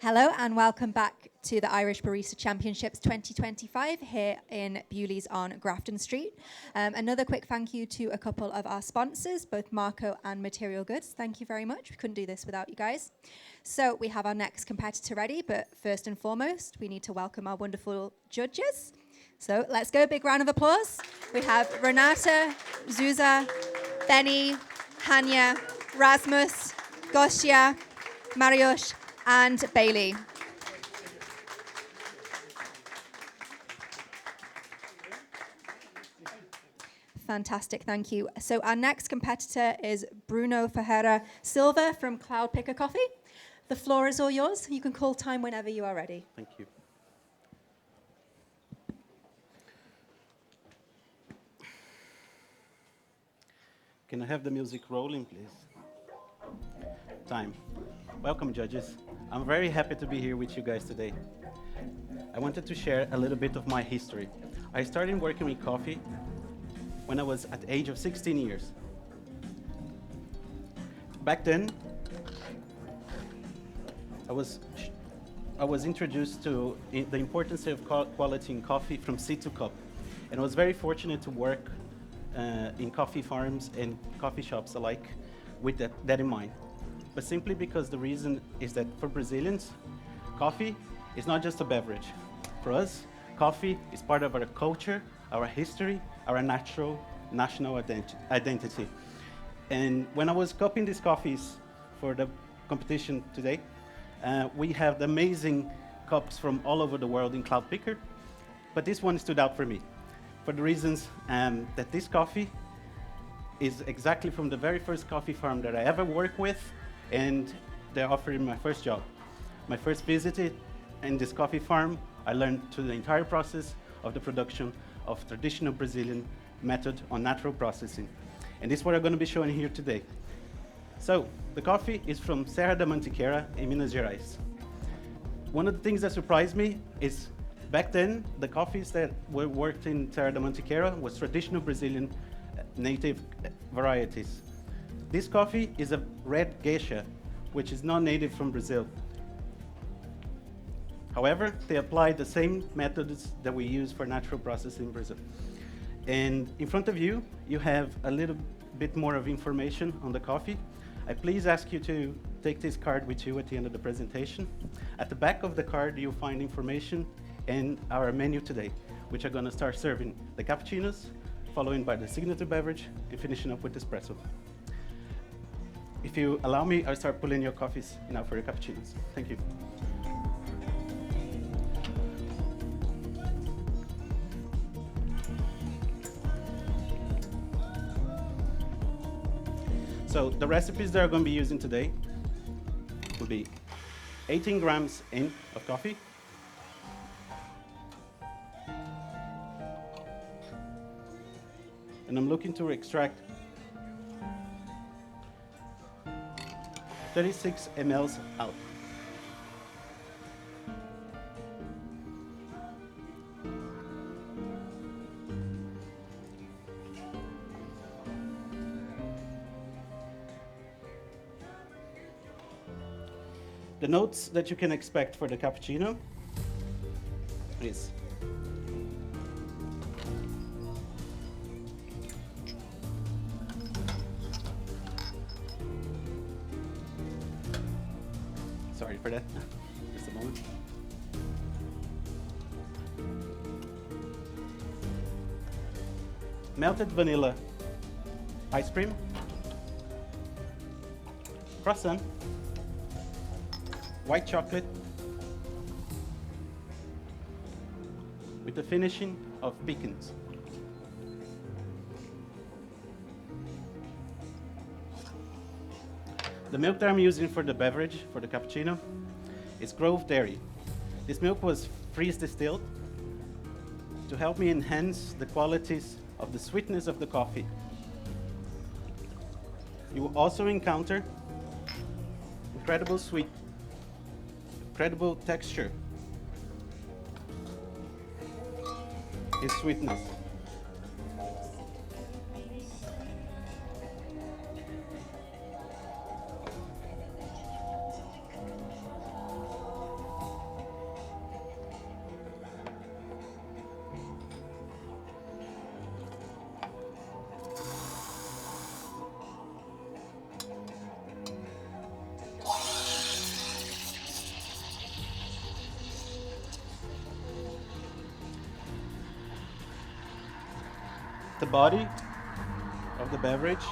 Hello and welcome back to the Irish Barista Championships 2025 here in Bewley's on Grafton Street. Another quick thank you to a couple of our sponsors, both Marco and Material Goods. Thank you very much. We couldn't do this without you guys. So we have our next competitor ready, but first and foremost, we need to welcome our wonderful judges. So let's go, big round of applause. We have Renata, Zuza, Benny, Hanya, Rasmus, Gosia, Mariusz, and Bailey. Fantastic, thank you. So our next competitor is Bruno Silva from Cloudpicker Coffee. The floor is all yours. You can call time whenever you are ready. Thank you. Can I have the music rolling, please? Time. Welcome, judges. I'm very happy to be here with you guys today. I wanted to share a little bit of my history. I started working with coffee when I was at the age of 16 years. Back then, I was introduced to the importance of quality in coffee from seed to cup. And I was very fortunate to work in coffee farms and coffee shops alike with that in mind. But simply because the reason is that for Brazilians, coffee is not just a beverage. For us, coffee is part of our culture, our history, our national identity. And when I was cupping these coffees for the competition today, we have the amazing cups from all over the world in Cloudpicker, but this one stood out for me for the reasons that this coffee is exactly from the very first coffee farm that I ever worked with, and they offered me my first job. My first visit in this coffee farm, I learned to the entire process of the production of traditional Brazilian method on natural processing. And this is what I'm going to be showing here today. So, the coffee is from Serra da Mantiqueira in Minas Gerais. One of the things that surprised me is back then, the coffees that were worked in Serra da Mantiqueira was traditional Brazilian native varieties. This coffee is a red geisha, which is not native from Brazil. However, they applied the same methods that we use for natural processing in Brazil. And in front of you, you have a little bit more of information on the coffee. I please ask you to take this card with you at the end of the presentation. At the back of the card, you'll find information and our menu today, which are going to start serving the cappuccinos, following by the signature beverage, and finishing up with espresso. If you allow me, I'll start pulling your coffees now for your cappuccinos. Thank you. So the recipes that I'm going to be using today will be 18 grams in of coffee, and I'm looking to extract 36 ml out. The notes that you can expect for the cappuccino is sorry for that, just a moment. Melted vanilla ice cream, croissant, white chocolate, with the finishing of pecans. The milk that I'm using for the beverage, for the cappuccino, is Grove Dairy. This milk was freeze distilled to help me enhance the qualities of the sweetness of the coffee. You will also encounter incredible texture, and sweetness. The body of the beverage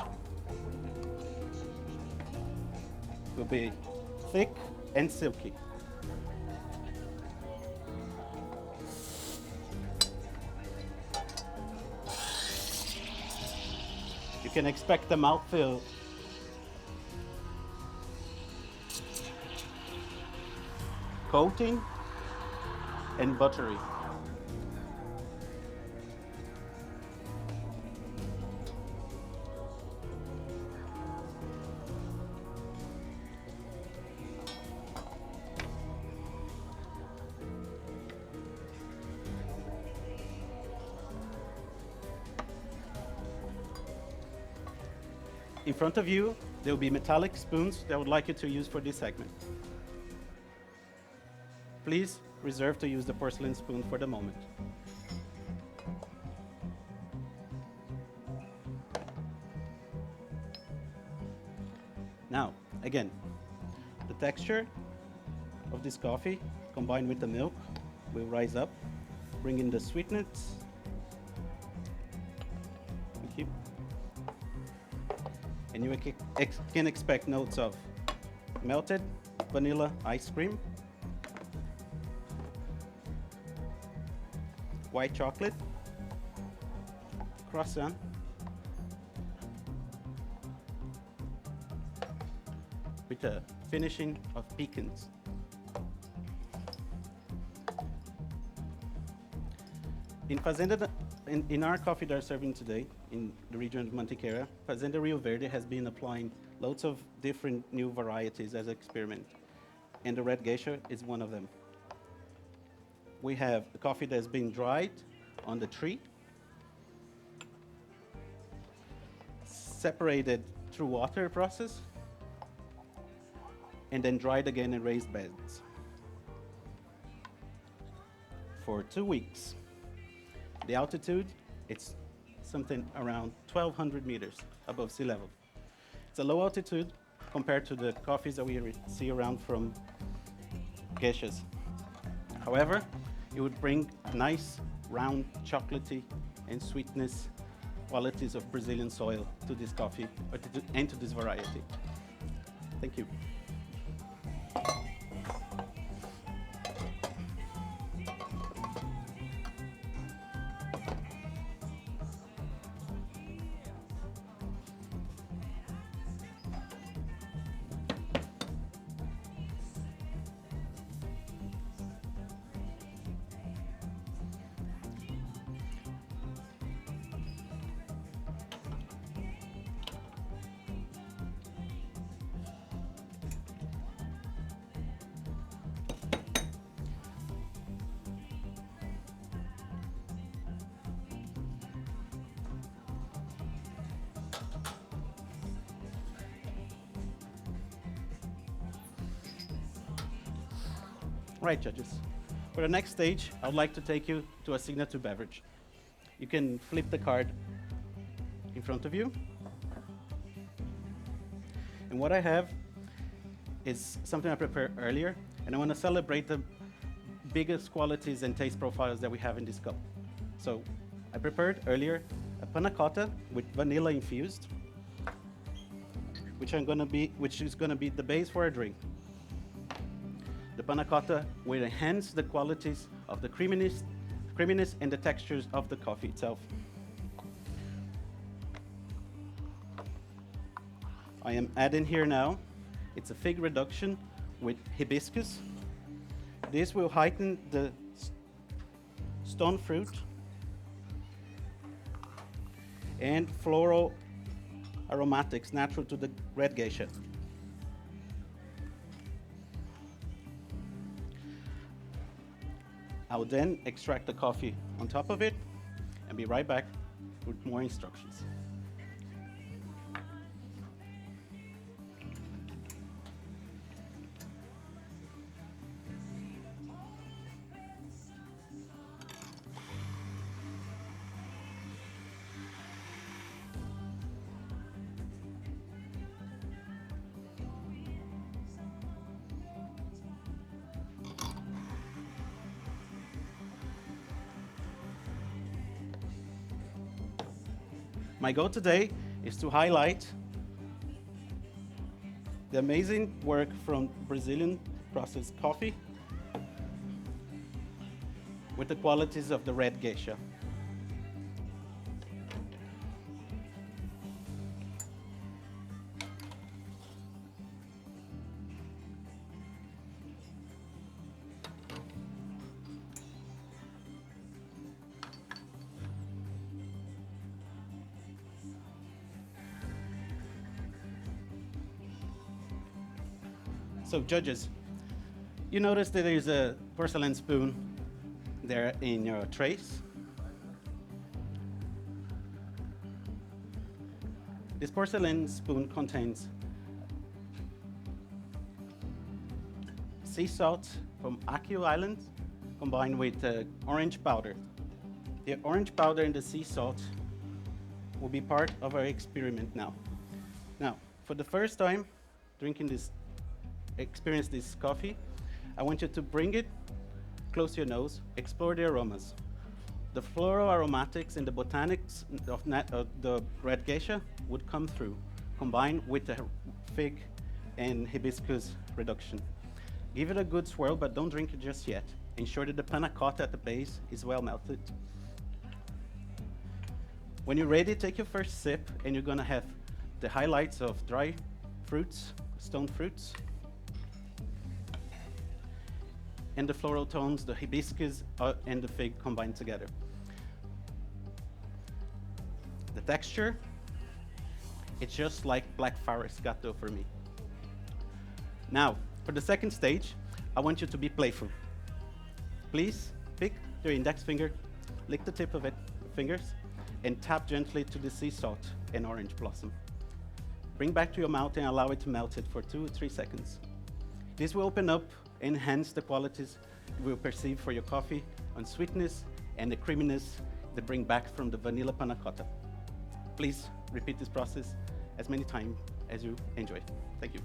will be thick and silky. You can expect the mouthfeel coating and buttery. In front of you, there will be metallic spoons that I would like you to use for this segment. Please reserve to use the porcelain spoon for the moment. Now, again, the texture of this coffee combined with the milk will rise up, bring in the sweetness. Thank you. And you can expect notes of melted vanilla ice cream, white chocolate, croissant, with a finishing of pecans. In our coffee that we're serving today, in the region of Mantiqueira, Fazenda Rio Verde has been applying loads of different new varieties as an experiment, and the red geisha is one of them. We have a coffee that's been dried on the tree, separated through water process, and then dried again in raised beds for 2 weeks. The altitude, it's something around 1,200 meters above sea level. It's a low altitude compared to the coffees that we see around from geishas. However, it would bring nice, round, chocolatey, and sweetness qualities of Brazilian soil to this coffee and to this variety. Thank you. Right, judges. For the next stage, I would like to take you to a signature beverage. You can flip the card in front of you. And what I have is something I prepared earlier, and I want to celebrate the biggest qualities and taste profiles that we have in this cup. So I prepared earlier a panna cotta with vanilla infused, which is gonna be the base for a drink. The panna cotta will enhance the qualities of the creaminess and the textures of the coffee itself. I am adding here now, it's a fig reduction with hibiscus. This will heighten the stone fruit and floral aromatics natural to the red geisha. I will then extract the coffee on top of it and be right back with more instructions. My goal today is to highlight the amazing work from Brazilian processed coffee with the qualities of the red geisha. So judges, you notice that there's a porcelain spoon there in your trays. This porcelain spoon contains sea salt from Akio Island combined with orange powder. The orange powder and the sea salt will be part of our experiment now. Now, for the first time experience this coffee, I want you to bring it close to your nose, explore the aromas. The floral aromatics and the botanics of the red geisha would come through, combined with the fig and hibiscus reduction. Give it a good swirl, but don't drink it just yet. Ensure that the panna cotta at the base is well melted. When you're ready, take your first sip, and you're gonna have the highlights of dry fruits, stone fruits, and the floral tones, the hibiscus and the fig combined together. The texture, it's just like Black Forest Gateau for me. Now, for the second stage, I want you to be playful. Please pick your index finger, lick the tip of it, fingers, and tap gently to the sea salt and orange blossom. Bring back to your mouth and allow it to melt it for 2 or 3 seconds. This will open up, enhance the qualities you will perceive for your coffee on sweetness and the creaminess they bring back from the vanilla panna cotta. Please repeat this process as many times as you enjoy. Thank you.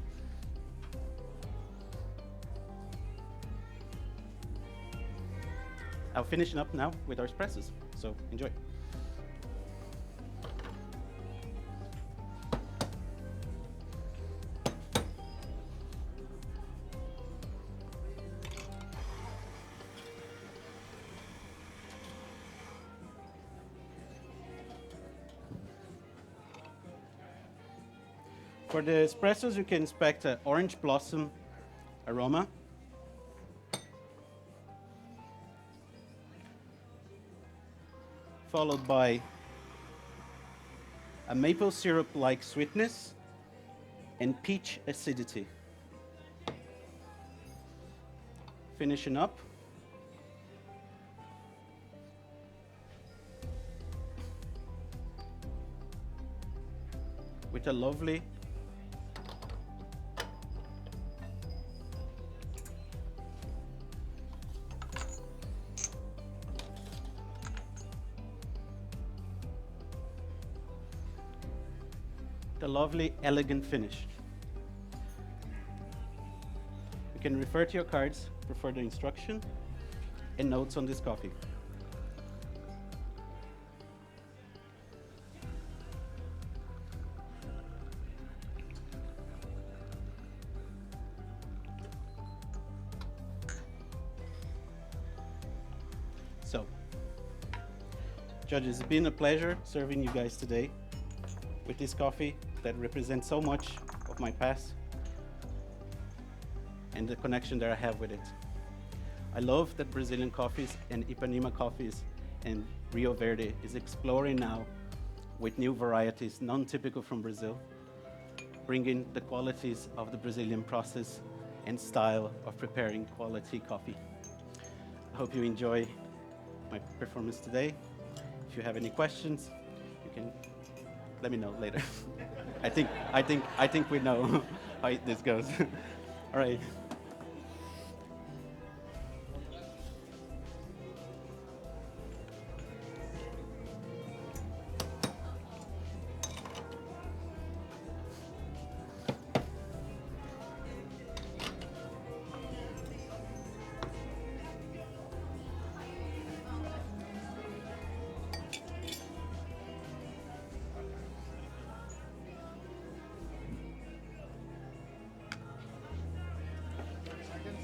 I'll finish up now with our espressos, so enjoy. For the espressos, you can expect an orange blossom aroma. Followed by a maple syrup-like sweetness and peach acidity. Finishing up with a lovely elegant finish. You can refer to your cards for further instruction and notes on this coffee. So, judges, it's been a pleasure serving you guys today with this coffee that represents so much of my past and the connection that I have with it. I love that Brazilian coffees and Ipanema coffees and Rio Verde is exploring now with new varieties non-typical from Brazil, bringing the qualities of the Brazilian process and style of preparing quality coffee. I hope you enjoy my performance today. If you have any questions, you can let me know later. I think we know how this goes. All right.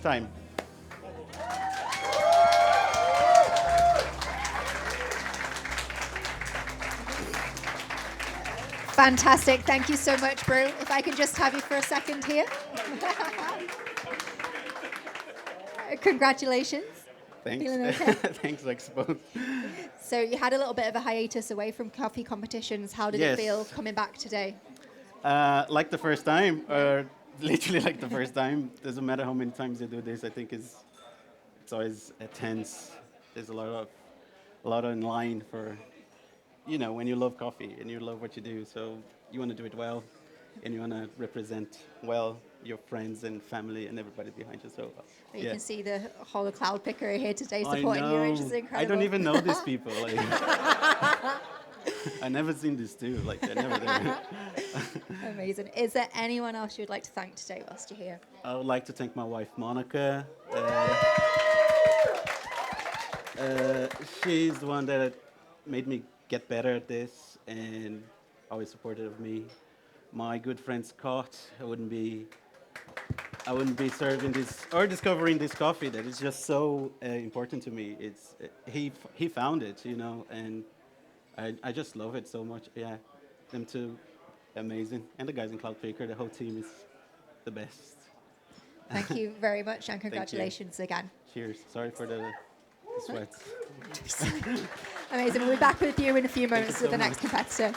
time. Fantastic. Thank you so much, Brew. If I can just have you for a second here. Congratulations. Thanks. Feeling okay? Thanks, I suppose. So you had a little bit of a hiatus away from coffee competitions. How did it Yes. feel coming back today? Like the first time, or literally like the first time. Doesn't matter how many times you do this. I think it's always tense. There's a lot in line for, when you love coffee and you love what you do. So you want to do it well, and you want to represent well your friends and family and everybody behind you. So You can see the whole of Cloudpicker here today I supporting you, which is know. incredible. I don't even know these people. Like, I never seen this too. Like, they're never there. Amazing. Is there anyone else you'd like to thank today whilst you're here? I would like to thank my wife, Monica. She's the one that made me get better at this and always supportive of me. My good friend Scott, I wouldn't be serving this or discovering this coffee that is just so important to me. It's he found it, and I just love it so much. Yeah, them two, amazing, and the guys in Cloudpicker, the whole team is the best. Thank you very much and congratulations again. Cheers. Sorry for the sweats. Amazing. We'll be back with you in a few moments so with the much. next competitor.